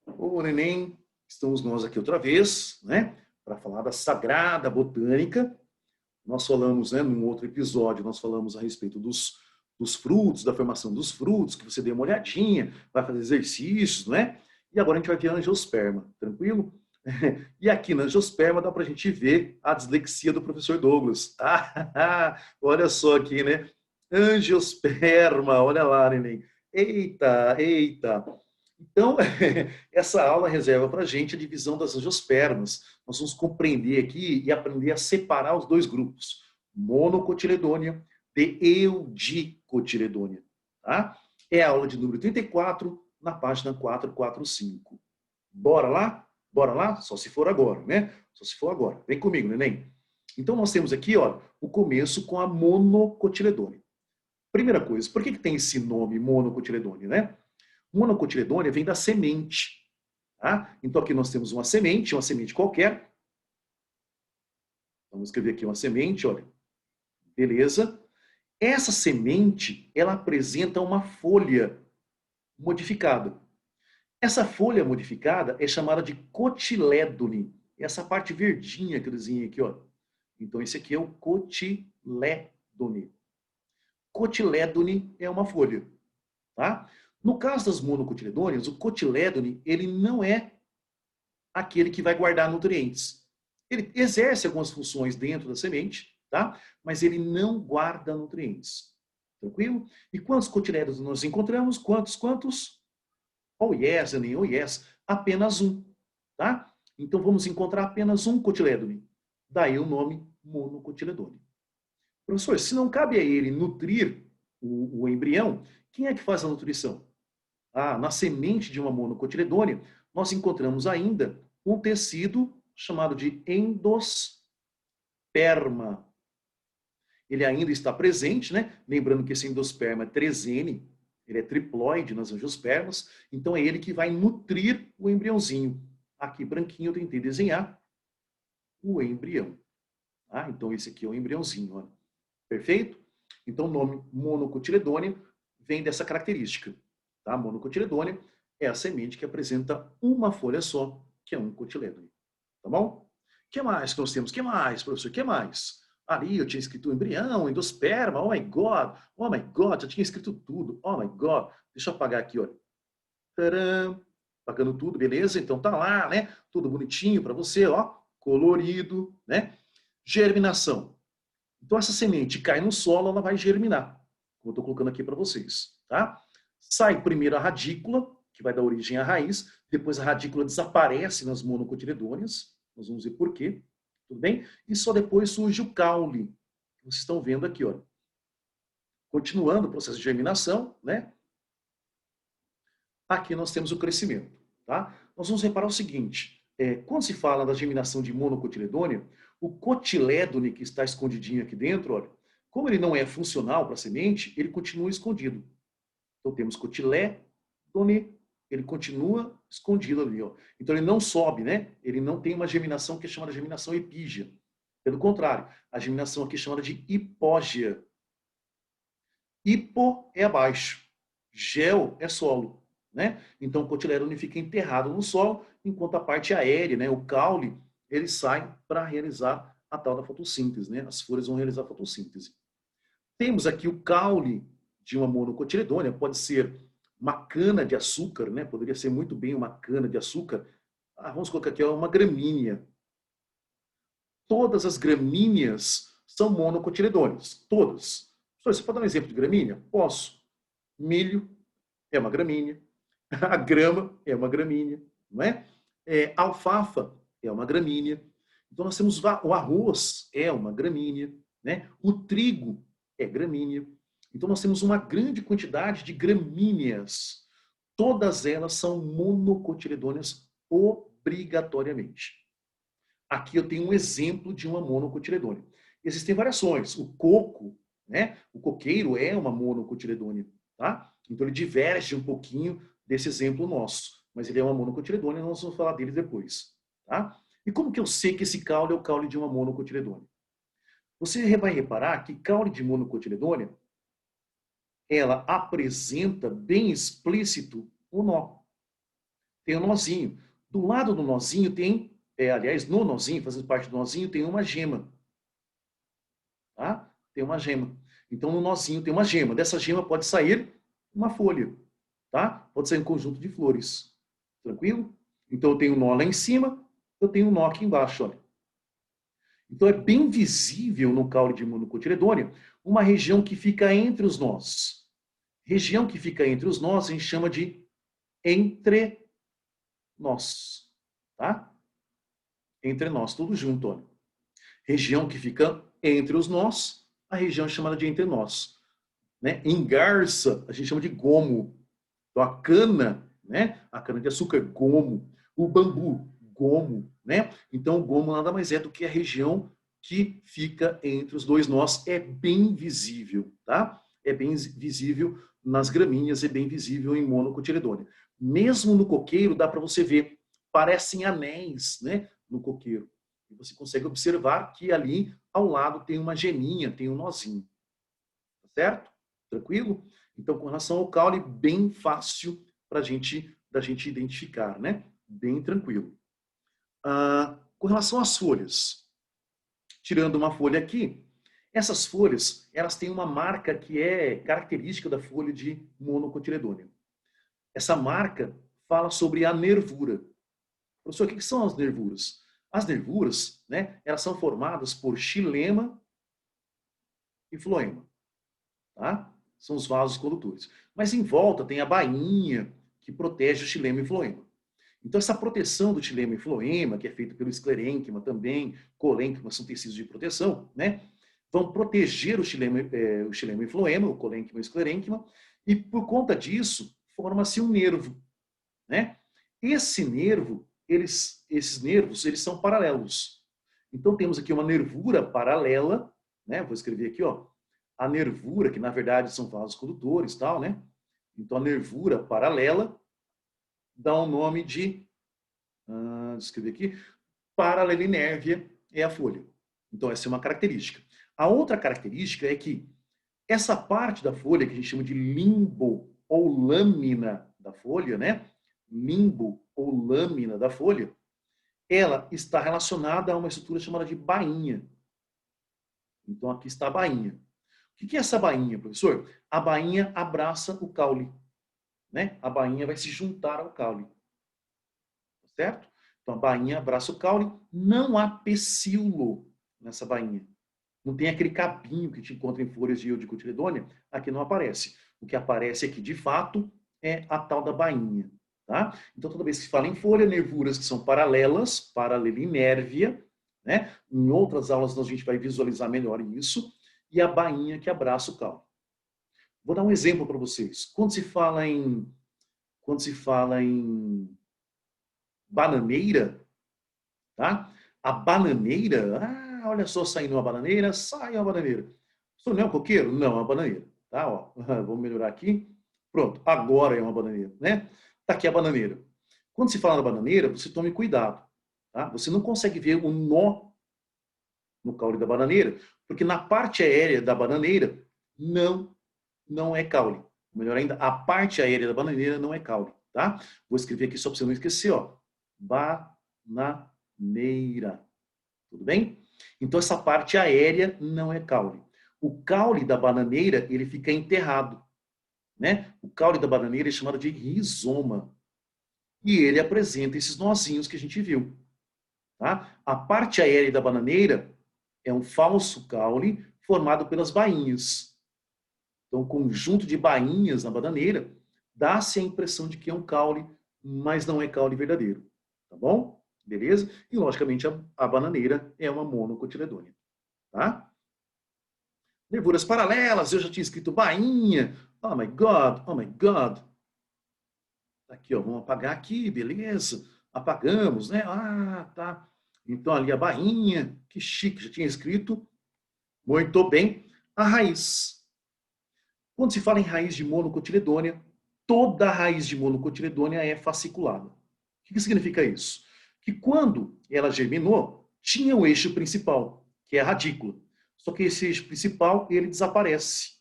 Ô, neném, estamos nós aqui outra vez, né? Para falar da Sagrada Botânica. Nós falamos, né, num outro episódio, nós falamos a respeito dos frutos, da formação dos frutos, que você dê uma olhadinha, vai fazer exercícios, né? E agora a gente vai ver a angiosperma, tranquilo? E aqui na angiosperma dá para a gente ver a dislexia do professor Douglas. Olha só aqui, né? Angiosperma, olha lá, neném. Eita, eita. Então, essa aula reserva para a gente a divisão das angiospermas. Nós vamos compreender aqui e aprender a separar os dois grupos, monocotiledônia de eudicotiledônia. Tá? É a aula de número 34, na página 445. Bora lá? Bora lá? Só se for agora, né? Só se for agora. Vem comigo, neném. Então, nós temos aqui, ó, o começo com a monocotiledônia. Primeira coisa, por que tem esse nome monocotiledônia, né? Monocotiledônia vem da semente. Tá? Então aqui nós temos uma semente qualquer. Vamos escrever aqui uma semente, olha. Beleza. Essa semente, ela apresenta uma folha modificada. Essa folha modificada é chamada de cotilédone. Essa parte verdinha que eu desenhei aqui, ó. Então esse aqui é o cotilédone. Cotilédone é uma folha, tá? No caso das monocotiledôneas, o cotilédone, ele não é aquele que vai guardar nutrientes. Ele exerce algumas funções dentro da semente, tá? Mas ele não guarda nutrientes. Tranquilo? E quantos cotilédones nós encontramos? Quantos? Oh yes, Aninha, oh yes. Apenas um, tá? Então vamos encontrar apenas um cotilédone. Daí o nome monocotiledôneo. Professor, se não cabe a ele nutrir o embrião, quem é que faz a nutrição? Na semente de uma monocotiledônea, nós encontramos ainda um tecido chamado de endosperma. Ele ainda está presente, né? Lembrando que esse endosperma é 3N, ele é triploide nas angiospermas, então é ele que vai nutrir o embriãozinho. Aqui, branquinho, eu tentei desenhar o embrião. Então, esse aqui é o embriãozinho. Ó. Perfeito? Então, o nome monocotiledônea vem dessa característica. Tá? Monocotiledônea é a semente que apresenta uma folha só, que é um cotilédone. Tá bom? O que mais que nós temos? O que mais, professor? O que mais? Ali eu tinha escrito embrião, endosperma, oh my God, já tinha escrito tudo, oh my God. Deixa eu apagar aqui, olha. Tcharam, apagando tudo, beleza? Então tá lá, né? Tudo bonitinho para você, ó, colorido, né? Germinação. Então essa semente cai no solo, ela vai germinar, como eu estou colocando aqui para vocês, tá? Sai primeiro a radícula, que vai dar origem à raiz, depois a radícula desaparece nas monocotiledôneas, nós vamos ver por quê, tudo bem? E só depois surge o caule, que vocês estão vendo aqui, ó. Continuando o processo de germinação, né? Aqui nós temos o crescimento, tá? Nós vamos reparar o seguinte, quando se fala da germinação de monocotiledônea, o cotilédone que está escondidinho aqui dentro, olha, como ele não é funcional para a semente, ele continua escondido. Então temos cotilédone, ele continua escondido ali, ó. Então ele não sobe, né? Ele não tem uma germinação que é chamada de germinação epígea. Pelo contrário, a germinação aqui é chamada de hipógea. Hipo é abaixo, gel é solo. Né? Então o cotilédone fica enterrado no solo, enquanto a parte aérea, né, o caule, ele sai para realizar a tal da fotossíntese. Né? As folhas vão realizar a fotossíntese. Temos aqui o caule de uma monocotiledônea, pode ser uma cana de açúcar, né? Poderia ser muito bem uma cana de açúcar. Vamos colocar aqui uma gramínea. Todas as gramíneas são monocotiledôneas, todas. Você pode dar um exemplo de gramínea? Posso. Milho é uma gramínea. A grama é uma gramínea, não é? Alfafa é uma gramínea. Então nós temos o arroz é uma gramínea, né? O trigo é gramínea. Então nós temos uma grande quantidade de gramíneas. Todas elas são monocotiledôneas obrigatoriamente. Aqui eu tenho um exemplo de uma monocotiledônea. Existem variações. O coco, né? O coqueiro é uma monocotiledônea, tá? Então ele diverge um pouquinho desse exemplo nosso, mas ele é uma monocotiledônea, nós vamos falar dele depois, tá? E como que eu sei que esse caule é o caule de uma monocotiledônea? Você vai reparar que caule de monocotiledônea, ela apresenta bem explícito o nó. tem um nozinho. Do lado do nozinho tem, aliás, no nozinho, fazendo parte do nozinho, tem uma gema. Tá? Tem uma gema. Então, no nozinho tem uma gema. Dessa gema pode sair uma folha. Tá? Pode sair um conjunto de flores. Tranquilo? Então, eu tenho um nó lá em cima, eu tenho um nó aqui embaixo. Olha. Então, é bem visível no caule de monocotiledônea uma região que fica entre os nós. Região que fica entre os nós a gente chama de entre nós. Tá? Entre nós, tudo junto. Olha. Região que fica entre os nós, a região é chamada de entre nós. Né? Em garça, a gente chama de gomo. Então, a cana, né? A cana de açúcar, gomo. O bambu, gomo, né? Então, o gomo nada mais é do que a região que fica entre os dois nós. É bem visível, tá? É bem visível nas gramíneas, é bem visível em monocotiledônea. Mesmo no coqueiro, dá para você ver, parecem anéis, né? No coqueiro. E você consegue observar que ali, ao lado, tem uma geminha, tem um nozinho. Tá certo? Tranquilo? Então, com relação ao caule, bem fácil da gente identificar, né? Bem tranquilo. Com relação às folhas, tirando uma folha aqui, essas folhas, elas têm uma marca que é característica da folha de monocotiledônea. Essa marca fala sobre a nervura. Professor, o que são as nervuras? As nervuras, né, elas são formadas por xilema e floema. Tá? São os vasos condutores. Mas em volta tem a bainha que protege o xilema e floema. Então, essa proteção do xilema e floema, que é feita pelo esclerênquima também, colênquima, são tecidos de proteção, né? Vão proteger o xilema e floema, o colênquima e o esclerênquima, e por conta disso, forma-se um nervo, né? Esse nervo, esses nervos, eles são paralelos. Então, temos aqui uma nervura paralela, né? Vou escrever aqui, ó, a nervura, que na verdade são vasos condutores, tal, né? Então, a nervura paralela dá um nome de, deixa eu escrever aqui, paralelinérvia é a folha. Então, essa é uma característica. A outra característica é que essa parte da folha, que a gente chama de limbo ou lâmina da folha, né? Limbo ou lâmina da folha, ela está relacionada a uma estrutura chamada de bainha. Então, aqui está a bainha. O que é essa bainha, professor? A bainha abraça o caule. Né? A bainha vai se juntar ao caule. Certo? Então, a bainha abraça o caule. Não há pecíolo nessa bainha. Não tem aquele cabinho que te encontra em folhas de eudicotilidonia. Aqui não aparece. O que aparece aqui, de fato, é a tal da bainha. Tá? Então, toda vez que se fala em folha, nervuras que são paralelas, paralelinérvia, né? Em outras aulas a gente vai visualizar melhor isso, e a bainha que abraça o caule. Vou dar um exemplo para vocês. Quando se fala em bananeira, tá? A bananeira, olha só, saindo uma bananeira, sai uma bananeira. Isso não é um coqueiro? Não, é uma bananeira. Tá? Ó, vamos melhorar aqui. Pronto, agora é uma bananeira, né? Tá aqui a bananeira. Quando se fala na bananeira, você tome cuidado. Tá? Você não consegue ver o nó no caule da bananeira, porque na parte aérea da bananeira não é caule. Melhor ainda, a parte aérea da bananeira não é caule, tá? Vou escrever aqui só para você não esquecer, ó. Bananeira. Tudo bem? Então, essa parte aérea não é caule. O caule da bananeira, ele fica enterrado, né? O caule da bananeira é chamado de rizoma. E ele apresenta esses nozinhos que a gente viu, tá? A parte aérea da bananeira é um falso caule formado pelas bainhas. Então, o conjunto de bainhas na bananeira dá-se a impressão de que é um caule, mas não é caule verdadeiro. Tá bom? Beleza? E, logicamente, a bananeira é uma monocotiledônia. Tá? Nervuras paralelas, eu já tinha escrito bainha. Oh my God, oh my God. Aqui, ó, vamos apagar aqui, beleza. Apagamos, né? Ah, tá. Então, ali a bainha, que chique, já tinha escrito. Muito bem. A raiz. Quando se fala em raiz de monocotiledônia, toda raiz de monocotiledônia é fasciculada. O que significa isso? Que quando ela germinou, tinha o eixo principal, que é a radícula. Só que esse eixo principal, ele desaparece.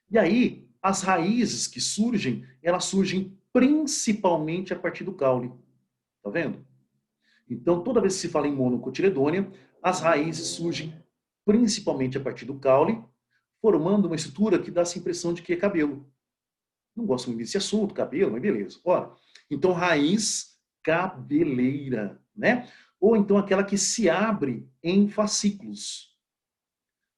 E aí, as raízes que surgem, elas surgem principalmente a partir do caule. Tá vendo? Então, toda vez que se fala em monocotiledônea, as raízes surgem principalmente a partir do caule, formando uma estrutura que dá essa impressão de que é cabelo. Não gosto muito desse assunto, cabelo, mas beleza. Ora, então, raiz cabeleira, né? Ou então aquela que se abre em fascículos.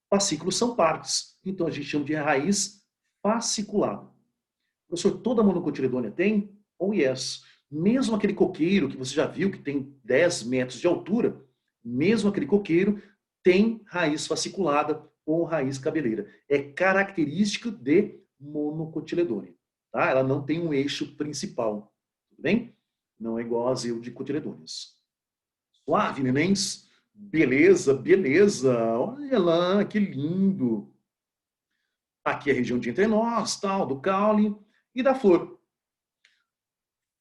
Fascículos são partes. Então, a gente chama de raiz fasciculada. Professor, toda monocotiledônea tem? Oh, yes. Mesmo aquele coqueiro que você já viu que tem 10 metros de altura, mesmo aquele coqueiro tem raiz fasciculada ou raiz cabeleira. É característica de monocotiledônea. Tá? Ela não tem um eixo principal. Tudo bem? Não é igual às eudicotiledôneas. Suave, nenéns? Beleza, beleza. Olha lá, que lindo. Aqui é a região de entre nós, tal, do caule e da flor.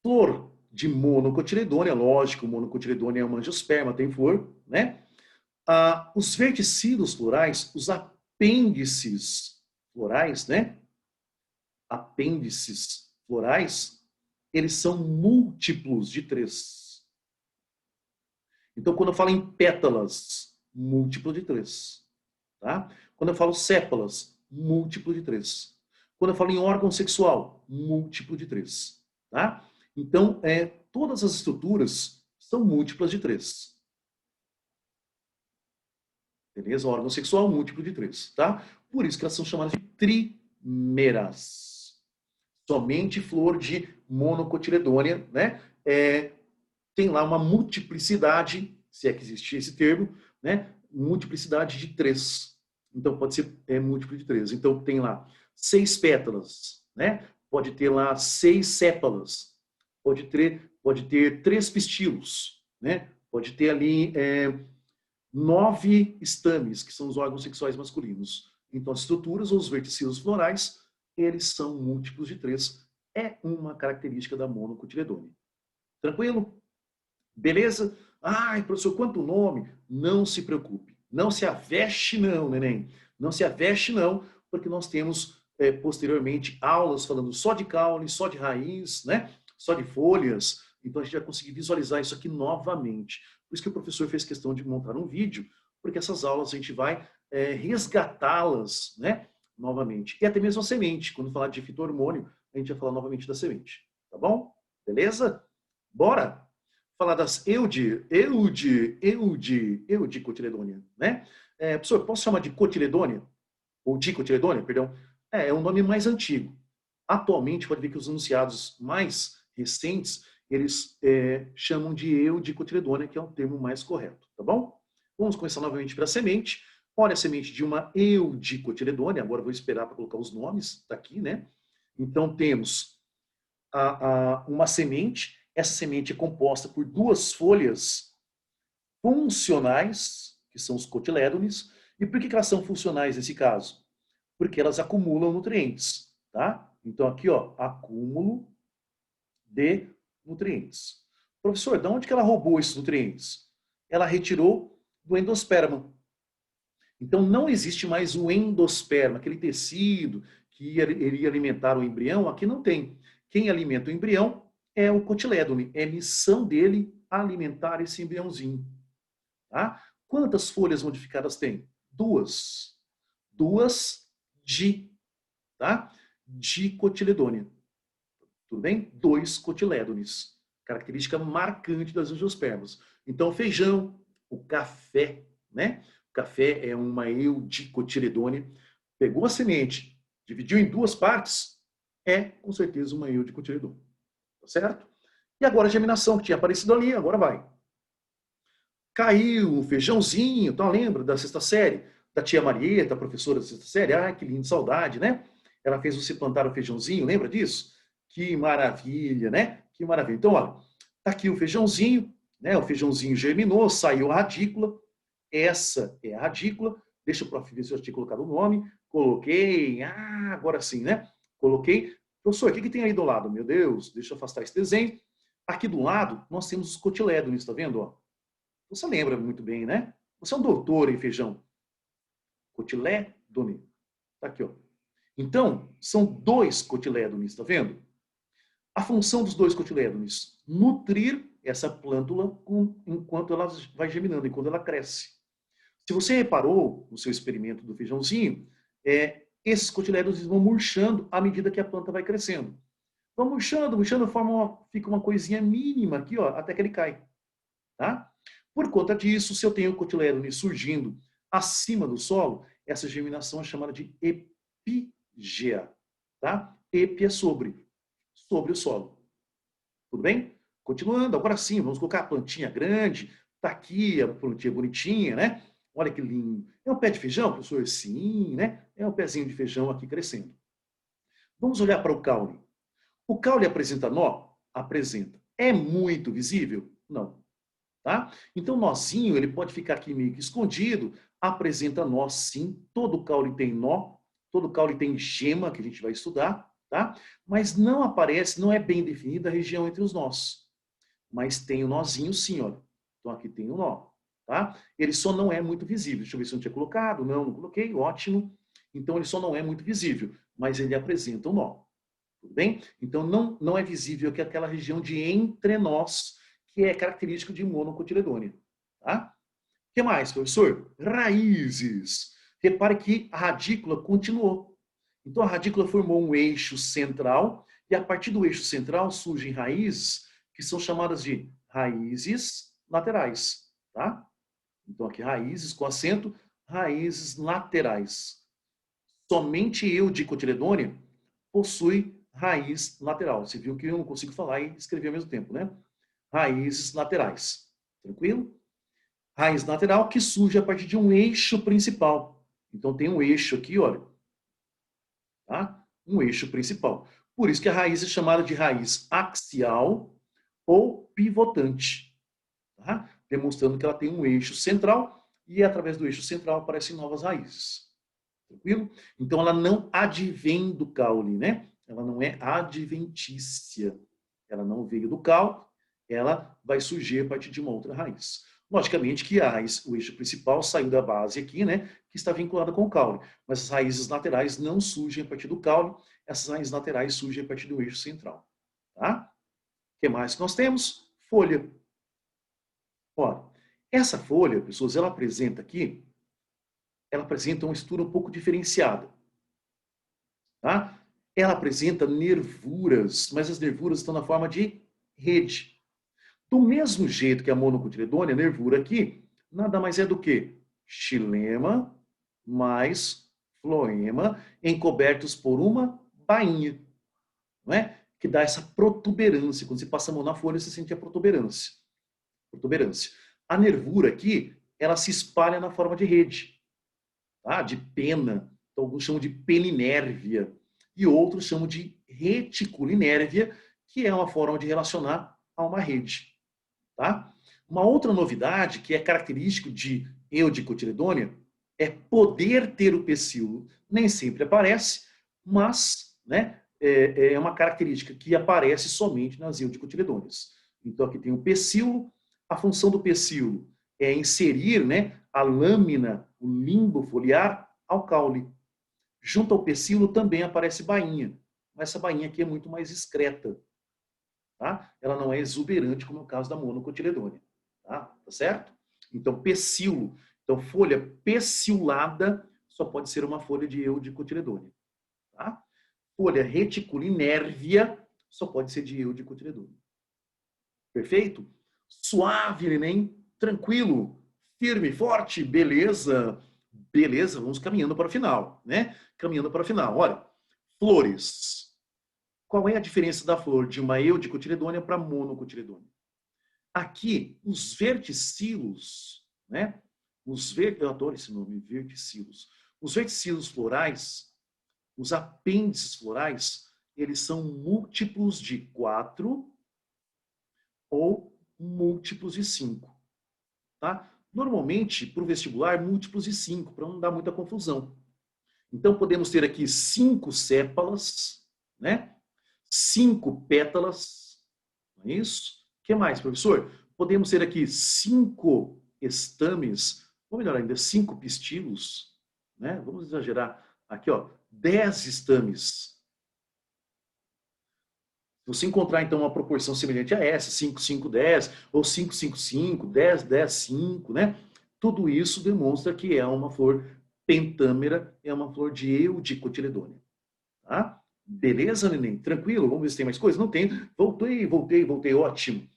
Flor de monocotiledônea, lógico, monocotiledônea é uma angiosperma, tem flor, né? Os verticilos florais, os apêndices florais, né? Apêndices florais, eles são múltiplos de 3. Então, quando eu falo em pétalas, múltiplo de 3. Tá? Quando eu falo sépalas, múltiplo de 3. Quando eu falo em órgão sexual, múltiplo de 3. Tá? Então, todas as estruturas são múltiplas de 3. Beleza? Órgão sexual, múltiplo de 3. Tá? Por isso que elas são chamadas de trímeras. Somente flor de monocotiledônea, né? Tem lá uma multiplicidade, se é que existia esse termo, né? Multiplicidade de 3. Então, pode ser múltiplo de 3. Então, tem lá 6 pétalas, né? Pode ter lá 6 sépalas. Pode ter 3 pistilos, né? Pode ter ali 9 estames, que são os órgãos sexuais masculinos. Então, as estruturas ou os verticilos florais, eles são múltiplos de 3. É uma característica da monocotiledônea. Tranquilo? Beleza? Ai, professor, quanto nome? Não se preocupe. Não se aveste não, neném. Não se aveste não, porque nós temos posteriormente aulas falando só de caule, só de raiz, né? Só de folhas. Então a gente vai conseguir visualizar isso aqui novamente. Por isso que o professor fez questão de montar um vídeo, porque essas aulas a gente vai resgatá-las, né? Novamente. E até mesmo a semente. Quando falar de fito-hormônio, a gente vai falar novamente da semente. Tá bom? Beleza? Bora! Falar das eudicotiledônia, né? Professor, posso chamar de cotiledônia? Ou dicotiledônia, perdão? É um nome mais antigo. Atualmente, pode ver que os enunciados mais recentes, eles chamam de eudicotiledônia, que é um termo mais correto, tá bom? Vamos começar novamente pela semente. Olha a semente de uma eudicotiledônia, agora vou esperar para colocar os nomes, tá aqui, né? Então, temos uma semente. Essa semente é composta por 2 folhas funcionais, que são os cotilédones. E por que elas são funcionais nesse caso? Porque elas acumulam nutrientes, tá? Então aqui, ó, acúmulo de nutrientes. Professor, de onde que ela roubou esses nutrientes? Ela retirou do endosperma. Então não existe mais o endosperma, aquele tecido que iria alimentar o embrião, aqui não tem. Quem alimenta o embrião é o cotilédone. É missão dele alimentar esse embriãozinho. Tá? Quantas folhas modificadas tem? 2. 2 tá? Dicotiledônia. Tudo bem? 2 cotilédones. Característica marcante das angiospermas. Então, o feijão, o café, né? O café é uma eudicotiledônia. Pegou a semente, dividiu em 2 partes, com certeza uma eudicotiledônia. Tá certo? E agora a germinação que tinha aparecido ali, agora vai. Caiu o feijãozinho, então lembra da 6ª série? Da tia Marieta, a professora da 6ª série? Ah, que lindo, saudade, né? Ela fez você plantar o feijãozinho, lembra disso? Que maravilha, né? Que maravilha. Então, olha, tá aqui o feijãozinho, né? O feijãozinho germinou, saiu a radícula. Essa é a radícula. Deixa o prof ver se eu tinha colocado o nome. Coloquei. Ah, agora sim, né? Coloquei. Professor, o que tem aí do lado? Meu Deus, deixa eu afastar esse desenho. Aqui do lado, nós temos os cotilédones, tá vendo? Ó? Você lembra muito bem, né? Você é um doutor em feijão. Cotilédone. Tá aqui, ó. Então, são 2 cotilédones, tá vendo? A função dos dois cotilédones, nutrir essa plântula enquanto ela vai germinando, enquanto ela cresce. Se você reparou no seu experimento do feijãozinho, esses cotilédones vão murchando à medida que a planta vai crescendo. Vão murchando, murchando, fica uma coisinha mínima aqui, ó, até que ele cai. Tá? Por conta disso, se eu tenho o cotilédone surgindo acima do solo, essa germinação é chamada de epígea. Tá? Epi é sobre o solo. Tudo bem? Continuando, agora sim, vamos colocar a plantinha grande. Tá aqui a plantinha bonitinha, né? Olha que lindo. É um pé de feijão, professor? Sim, né? É um pezinho de feijão aqui crescendo. Vamos olhar para o caule. O caule apresenta nó? Apresenta. É muito visível? Não. Tá? Então, o nozinho, ele pode ficar aqui meio que escondido, apresenta nó sim, todo caule tem nó, todo caule tem gema, que a gente vai estudar, tá? Mas não aparece, não é bem definida a região entre os nós. Mas tem o nozinho sim, olha. Então, aqui tem o nó, tá? Ele só não é muito visível. Deixa eu ver se eu não tinha colocado. Não coloquei, ótimo. Então, ele só não é muito visível, mas ele apresenta o nó. Tudo bem? Então, não é visível que aquela região de entrenós, que é característico de monocotiledônia. Tá? O que mais, professor? Raízes. Repare que a radícula continuou. Então, a radícula formou um eixo central, e a partir do eixo central surgem raízes, que são chamadas de raízes laterais. Tá? Então, aqui, raízes com acento, raízes laterais. Somente Eudicotiledônia possui raiz lateral. Você viu que eu não consigo falar e escrever ao mesmo tempo, né? Raízes laterais. Tranquilo? Raiz lateral que surge a partir de um eixo principal. Então tem um eixo aqui, olha. Tá? Um eixo principal. Por isso que a raiz é chamada de raiz axial ou pivotante. Tá? Demonstrando que ela tem um eixo central e através do eixo central aparecem novas raízes. Tranquilo? Então ela não advém do caule, né? Ela não é adventícia. Ela não veio do caule, ela vai surgir a partir de uma outra raiz. Logicamente que a raiz, o eixo principal saiu da base aqui, né? Que está vinculada com o caule. Mas as raízes laterais não surgem a partir do caule, essas raízes laterais surgem a partir do eixo central. Tá? O que mais que nós temos? Folha. Ora, essa folha, pessoas, ela apresenta aqui, ela apresenta uma estrutura um pouco diferenciada. Tá? Ela apresenta nervuras, mas as nervuras estão na forma de rede. Do mesmo jeito que a monocotiledônia, a nervura aqui, nada mais é do que xilema mais floema encobertos por uma bainha, não é? Que dá essa protuberância. Quando você passa a mão na folha, você sente a protuberância. A nervura aqui, ela se espalha na forma de rede, tá? De pena. Então, alguns chamam de peninérvia e outros chamam de reticulinérvia, que é uma forma de relacionar a uma rede. Tá? Uma outra novidade que é característico de Eudicotiledônia é poder ter o pecíolo. Nem sempre aparece, mas né, é uma característica que aparece somente nas Eudicotiledôneas. Então aqui tem o pecíolo. A função do pecíolo é inserir, né, a lâmina, o limbo foliar ao caule. Junto ao pecíolo também aparece bainha, mas essa bainha aqui é muito mais discreta. Tá? Ela não é exuberante, como é o caso da monocotiledônia. Tá certo? Então, pecíolo. Então, folha peciolada só pode ser uma folha de Eudicotiledônia. Tá? Folha reticulinérvia só pode ser de Eudicotiledônia. Perfeito? Suave, neném. Tranquilo. Firme, forte. Beleza. Beleza, vamos caminhando para o final, né? Caminhando para o final. Olha, flores. Qual é a diferença da flor de uma Eudicotiledônia para monocotiledônia? Aqui, os verticilos, né? Eu adoro esse nome, verticilos. Os verticilos florais, os apêndices florais, eles são múltiplos de 4 ou múltiplos de 5. Tá? Normalmente, para o vestibular, múltiplos de 5, para não dar muita confusão. Então, podemos ter aqui 5 sépalas, né? 5 pétalas, não é isso? O que mais, professor? Podemos ter aqui 5 estames, ou melhor ainda, 5 pistilos, né? Vamos exagerar. Aqui, ó, 10 estames. você encontrar, então, uma proporção semelhante a essa, 5, 5, 10, ou 5, 5, 5, 10, 10, 5, né? Tudo isso demonstra que é uma flor pentâmera, é uma flor de Eudicotiledônia. Tá? Beleza, neném? Tranquilo? Vamos ver se tem mais coisa? Não tem. Voltei, ótimo.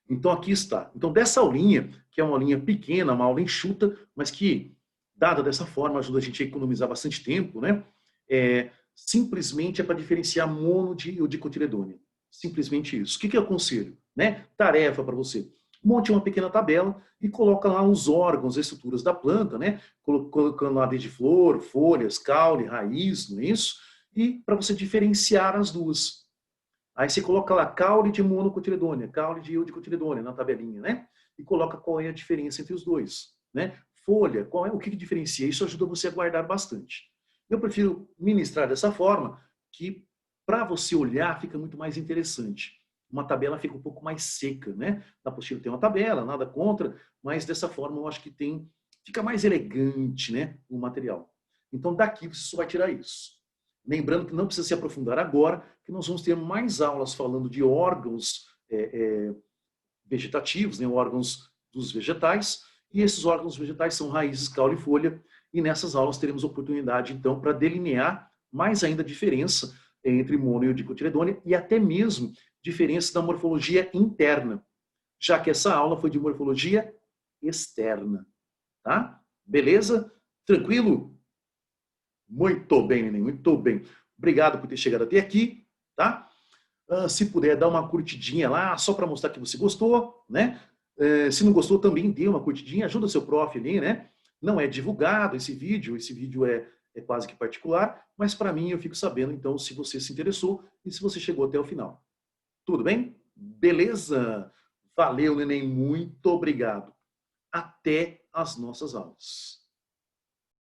Então, aqui está. Então, dessa aulinha, que é uma aulinha pequena, uma aula enxuta, mas que, dada dessa forma, ajuda a gente a economizar bastante tempo, né? Simplesmente é para diferenciar mono de dicotiledônia. Simplesmente isso. O que eu aconselho? Né? Tarefa para você. Monte uma pequena tabela e coloca lá os órgãos, as estruturas da planta, né? Colocando lá desde flor, folhas, caule, raiz, não é isso? E para você diferenciar as duas. Aí você coloca lá caule de monocotiledônia, caule de eudicotiledônia na tabelinha, né? E coloca qual é a diferença entre os dois, né? Folha, qual é o que diferencia? Isso ajuda você a guardar bastante. Eu prefiro ministrar dessa forma, que para você olhar fica muito mais interessante. Uma tabela fica um pouco mais seca, né? Na apostila tem uma tabela, nada contra, mas dessa forma eu acho que fica mais elegante, né, o material. Então daqui você só vai tirar isso. Lembrando que não precisa se aprofundar agora, que nós vamos ter mais aulas falando de órgãos vegetativos, né, órgãos dos vegetais, e esses órgãos vegetais são raízes, caule e folha, e nessas aulas teremos oportunidade, então, para delinear mais ainda a diferença entre mono e dicotiledônia, e até mesmo diferença da morfologia interna, já que essa aula foi de morfologia externa. Tá? Beleza? Tranquilo? Muito bem, neném, muito bem. Obrigado por ter chegado até aqui, tá? Se puder, dar uma curtidinha lá, só para mostrar que você gostou, né? Se não gostou, também dê uma curtidinha, ajuda seu prof ali, né? Não é divulgado esse vídeo é quase que particular, mas para mim eu fico sabendo, então, se você se interessou e se você chegou até o final. Tudo bem? Beleza? Valeu, neném, muito obrigado. Até as nossas aulas.